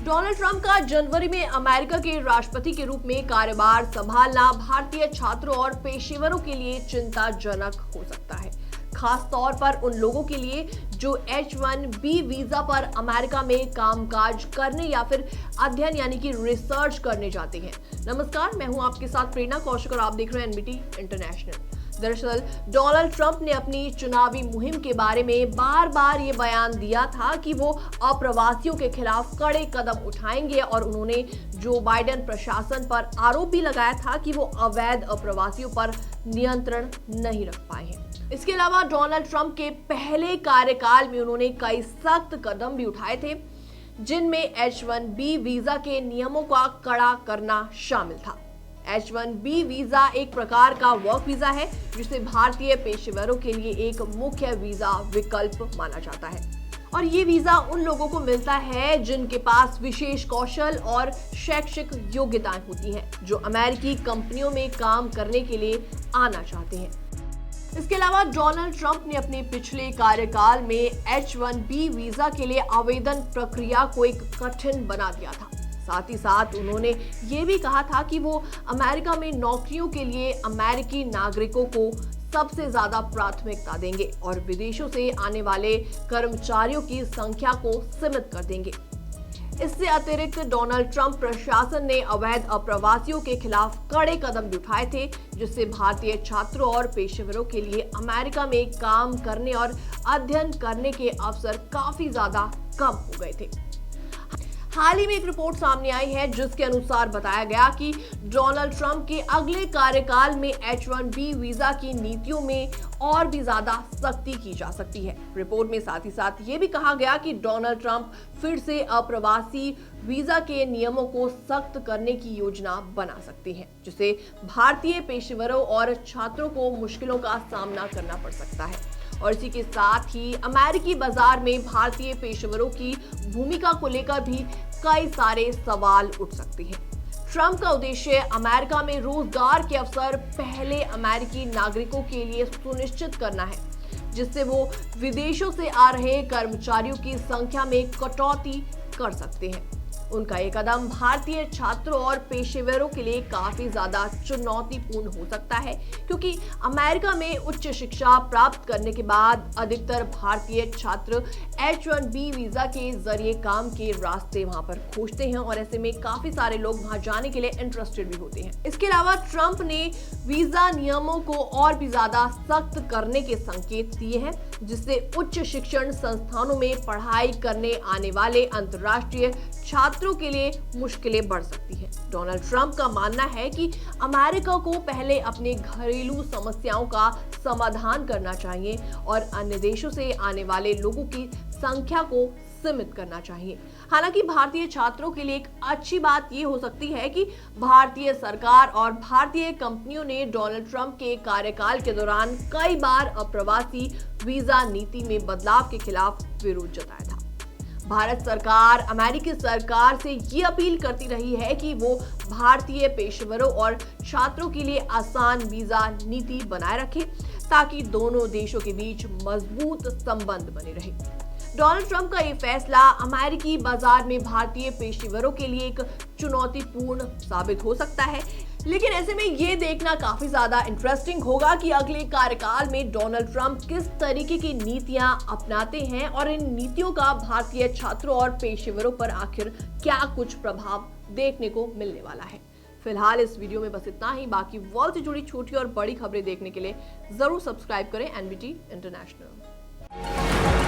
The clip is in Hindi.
डोनाल्ड ट्रंप का जनवरी में अमेरिका के राष्ट्रपति के रूप में कार्यभार संभालना भारतीय छात्रों और पेशेवरों के लिए चिंताजनक हो सकता है, खास तौर पर उन लोगों के लिए जो H-1B वीजा पर अमेरिका में कामकाज करने या फिर अध्ययन यानी कि रिसर्च करने जाते हैं। नमस्कार, मैं हूं आपके साथ प्रेरणा कौशिक और आप देख रहे हैं एनबीटी इंटरनेशनल। दरअसल डोनाल्ड ट्रंप ने अपनी चुनावी मुहिम के बारे में बार बार ये बयान दिया था कि वो अप्रवासियों के खिलाफ कड़े कदम उठाएंगे और उन्होंने जो बाइडेन प्रशासन पर आरोप भी लगाया था कि वो अवैध अप्रवासियों पर नियंत्रण नहीं रख पाए हैं। इसके अलावा डोनाल्ड ट्रंप के पहले कार्यकाल में उन्होंने कई सख्त कदम भी उठाए थे, जिनमें H-1B वीजा के नियमों का कड़ा करना शामिल था। H-1B वीजा एक प्रकार का वर्क वीजा है जिसे भारतीय पेशेवरों के लिए एक मुख्य वीजा विकल्प माना जाता है और ये वीजा उन लोगों को मिलता है जिनके पास विशेष कौशल और शैक्षिक योग्यताएं होती हैं, जो अमेरिकी कंपनियों में काम करने के लिए आना चाहते हैं। इसके अलावा डोनाल्ड ट्रंप ने अपने पिछले कार्यकाल में H-1B वीजा के लिए आवेदन प्रक्रिया को एक कठिन बना दिया था। साथ ही साथ उन्होंने ये भी कहा था कि वो अमेरिका में नौकरियों के लिए अमेरिकी नागरिकों को सबसे ज्यादा प्राथमिकता देंगे और विदेशों से आने वाले कर्मचारियों की संख्या को सीमित कर देंगे। इससे अतिरिक्त डोनाल्ड ट्रंप प्रशासन ने अवैध अप्रवासियों के खिलाफ कड़े कदम भी उठाए थे, जिससे भारतीय छात्रों और पेशेवरों के लिए अमेरिका में काम करने और अध्ययन करने के अवसर काफी ज्यादा कम हो गए थे। हाल ही में एक रिपोर्ट सामने आई है जिसके अनुसार बताया गया कि डोनाल्ड ट्रंप के अगले कार्यकाल में H-1B वीजा की नीतियों में और भी ज्यादा सख्ती की जा सकती है। रिपोर्ट में साथ ही साथ ये भी कहा गया कि डोनाल्ड ट्रंप फिर से अप्रवासी वीजा के नियमों को सख्त करने की योजना बना सकते हैं, जिससे भारतीय पेशेवरों और छात्रों को मुश्किलों का सामना करना पड़ सकता है। और इसी के साथ ही अमेरिकी बाजार में भारतीय पेशेवरों की भूमिका को लेकर भी कई सारे सवाल उठ सकते हैं। ट्रंप का उद्देश्य अमेरिका में रोजगार के अवसर पहले अमेरिकी नागरिकों के लिए सुनिश्चित करना है, जिससे वो विदेशों से आ रहे कर्मचारियों की संख्या में कटौती कर सकते हैं। उनका ये कदम भारतीय छात्रों और पेशेवरों के लिए काफी ज्यादा चुनौतीपूर्ण हो सकता है, क्योंकि अमेरिका में उच्च शिक्षा प्राप्त करने के बाद अधिकतर भारतीय छात्र H-1B वीजा के जरिए काम के रास्ते वहां पर खोजते हैं और ऐसे में काफी सारे लोग वहां जाने के लिए इंटरेस्टेड भी होते हैं। इसके अलावा ट्रंप ने वीजा नियमों को और भी ज्यादा सख्त करने के संकेत दिए हैं, जिससे उच्च शिक्षण संस्थानों में पढ़ाई करने आने वाले अंतर्राष्ट्रीय छात्रों के लिए मुश्किलें बढ़ सकती हैं। डोनाल्ड ट्रंप का मानना है कि अमेरिका को पहले अपने घरेलू समस्याओं का समाधान करना चाहिए और अन्य देशों से आने वाले लोगों की संख्या को सीमित करना चाहिए। हालांकि भारतीय छात्रों के लिए एक अच्छी बात यह हो सकती है कि भारतीय सरकार और भारतीय कंपनियों ने डोनाल्ड ट्रंप के कार्यकाल के दौरान कई बार अप्रवासी वीजा नीति में बदलाव के खिलाफ विरोध जताया था। भारत सरकार अमेरिकी सरकार से ये अपील करती रही है कि वो भारतीय पेशेवरों और छात्रों के लिए आसान वीजा नीति बनाए रखे, ताकि दोनों देशों के बीच मजबूत संबंध बने रहे। डोनाल्ड ट्रंप का ये फैसला अमेरिकी बाजार में भारतीय पेशेवरों के लिए एक चुनौतीपूर्ण साबित हो सकता है, लेकिन ऐसे में ये देखना काफी ज्यादा इंटरेस्टिंग होगा कि अगले कार्यकाल में डोनाल्ड ट्रंप किस तरीके की नीतियां अपनाते हैं और इन नीतियों का भारतीय छात्रों और पेशेवरों पर आखिर क्या कुछ प्रभाव देखने को मिलने वाला है। फिलहाल इस वीडियो में बस इतना ही। बाकी वर्ल्ड से जुड़ी छोटी और बड़ी खबरें देखने के लिए जरूर सब्सक्राइब करें एनबीटी इंटरनेशनल।